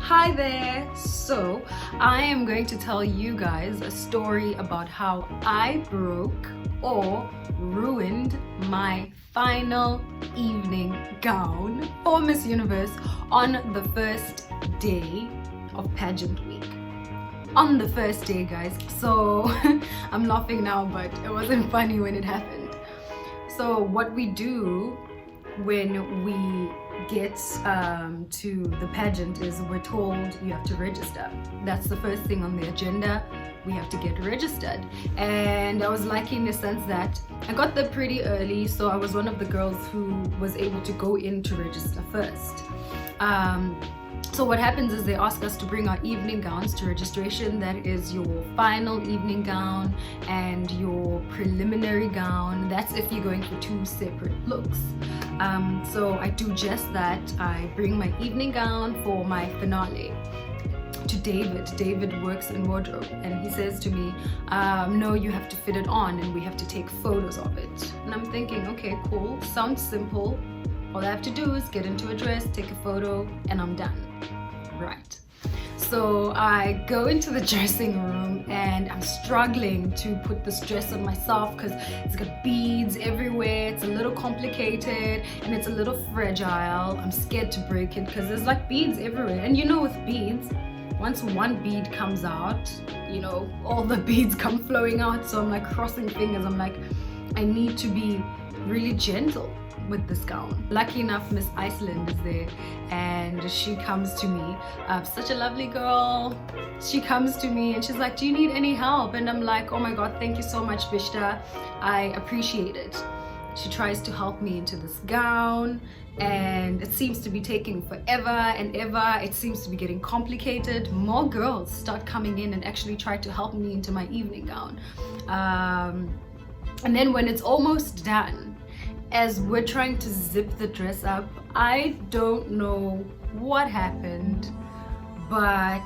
Hi there! So, I am going to tell you guys a story about how I broke or ruined my final evening gown for Miss Universe on the first day of pageant week. On the first day, guys. So, I'm laughing now, but it wasn't funny when it happened. So, what we do when we get to the pageant is we're told you have to register. That's the first thing on the agenda. We have to get registered, and I was lucky in the sense that I got there pretty early, so I was one of the girls who was able to go in to register first. So what happens is they ask us to bring our evening gowns to registration. That is your final evening gown and your preliminary gown. That's if you're going for two separate looks. So I do just that. I bring my evening gown for my finale to David. David works in wardrobe, and he says to me, no, you have to fit it on and we have to take photos of it. And I'm thinking, okay, cool, sounds simple. All I have to do is get into a dress, take a photo, and I'm done. Right. So I go into the dressing room and I'm struggling to put this dress on myself because it's got beads everywhere. It's a little complicated and it's a little fragile. I'm scared to break it because there's like beads everywhere. And you know, with beads, once one bead comes out, you know, all the beads come flowing out. So I'm like crossing fingers. I'm like, I need to be really gentle with this gown. Lucky enough, Miss Iceland is there and she comes to me, such a lovely girl. She comes to me and she's like, do you need any help? And I'm like, oh my god, thank you so much, Bishta, I appreciate it. She tries to help me into this gown, and it seems to be taking forever and ever. It seems to be getting complicated. More girls start coming in and actually try to help me into my evening gown, and then when it's almost done, as we're trying to zip the dress up, I don't know what happened, but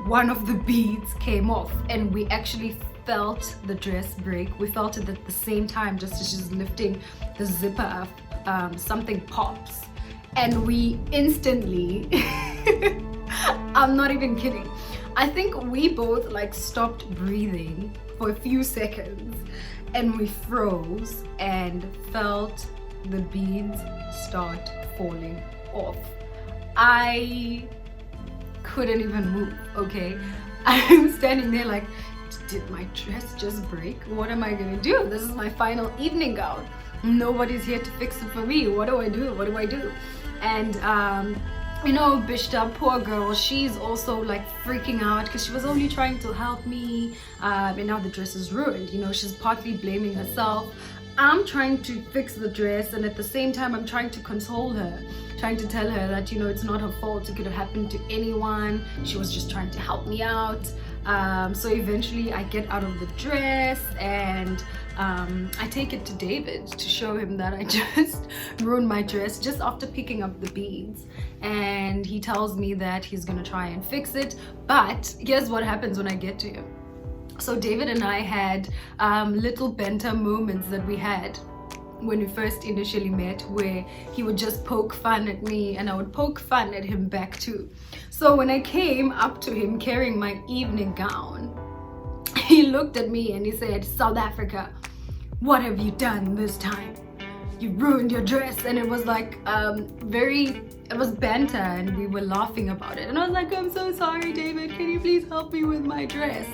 one of the beads came off and we actually felt the dress break. We felt it at the same time, just as she's lifting the zipper up, something pops and we instantly, I'm not even kidding, I think we both like stopped breathing for a few seconds and we froze and felt the beads start falling off. I couldn't even move, okay? I'm standing there like, did my dress just break? What am I gonna do? This is my final evening gown. Nobody's here to fix it for me. What do I do? What do I do? And you know, Bishta, poor girl, she's also like freaking out because she was only trying to help me, and now the dress is ruined. You know, she's partly blaming herself. I'm trying to fix the dress, and at the same time I'm trying to console her, trying to tell her that, you know, it's not her fault, it could have happened to anyone. She was just trying to help me out. So eventually I get out of the dress and I take it to David to show him that I just ruined my dress just after picking up the beads, and he tells me that he's gonna try and fix it. But here's what happens when I get to him. So David and I had little banter moments that we had when we first initially met, where he would just poke fun at me and I would poke fun at him back too. So when I came up to him carrying my evening gown, he looked at me and he said, South Africa, what have you done this time? You ruined your dress. And it was like it was banter and we were laughing about it. And I was like, I'm so sorry, David, can you please help me with my dress?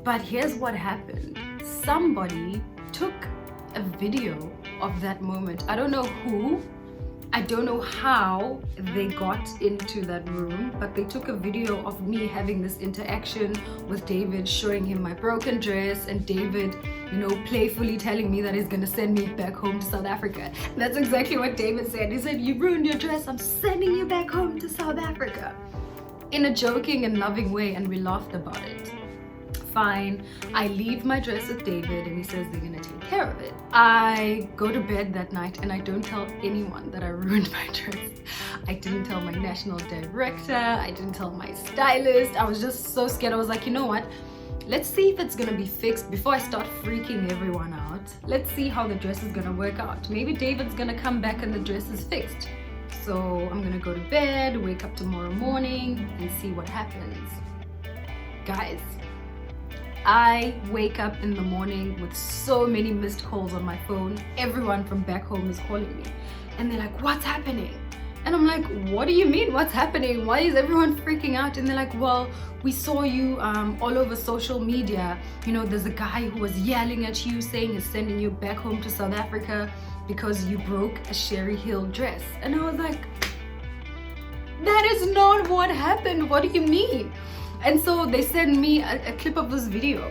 But here's what happened. Somebody took a video of that moment. I don't know who, I don't know how they got into that room, but they took a video of me having this interaction with David, showing him my broken dress, and David, you know, playfully telling me that he's gonna send me back home to South Africa. That's exactly what David said. He said, you ruined your dress, I'm sending you back home to South Africa. In a joking and loving way, and we laughed about it. Fine, I leave my dress with David and he says they're gonna take care of it. I go to bed that night and I don't tell anyone that I ruined my dress. I didn't tell my national director, I didn't tell my stylist. I was just so scared. I was like, you know what, let's see if it's gonna be fixed before I start freaking everyone out. Let's see how the dress is gonna work out. Maybe David's gonna come back and the dress is fixed. So I'm gonna go to bed, wake up tomorrow morning and see what happens. Guys, I wake up in the morning with so many missed calls on my phone. Everyone from back home is calling me and they're like, what's happening? And I'm like, what do you mean what's happening? Why is everyone freaking out? And they're like, well, we saw you all over social media. You know, there's a guy who was yelling at you saying he's sending you back home to South Africa because you broke a Sherry Hill dress. And I was like, that is not what happened. What do you mean? And so they sent me a clip of this video.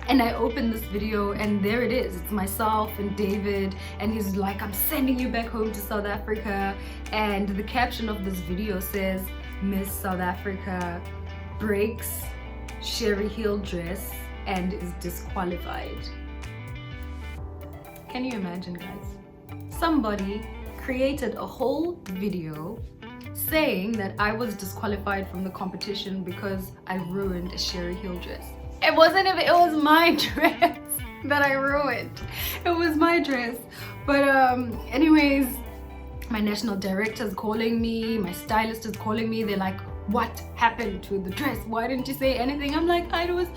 And I opened this video and there it is. It's myself and David, and he's like, I'm sending you back home to South Africa. And the caption of this video says, Miss South Africa breaks Sherry Hill dress and is disqualified. Can you imagine, guys? Somebody created a whole video saying that I was disqualified from the competition because I ruined a Sherry Hill dress. It wasn't even, it was my dress that I ruined. It was my dress. But anyways, my national director is calling me, my stylist is calling me. They're like, what happened to the dress? Why didn't you say anything? I'm like, I was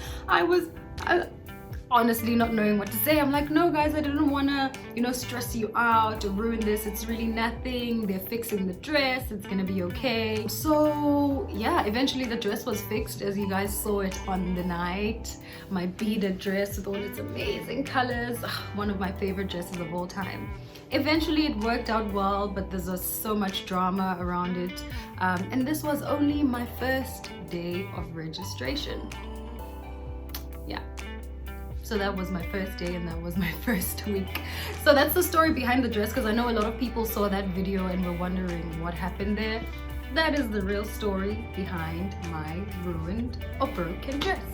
honestly not knowing what to say. I'm like, no guys, I didn't want to, you know, stress you out or ruin this. It's really nothing. They're fixing the dress. It's gonna be okay. So yeah, eventually the dress was fixed, as you guys saw it on the night. My beaded dress with all its amazing colors. One of my favorite dresses of all time. Eventually it worked out well, but there's just so much drama around it. And this was only my first day of registration. Yeah. So that was my first day and that was my first week. So that's the story behind the dress, because I know a lot of people saw that video and were wondering what happened there. That is the real story behind my ruined or broken dress.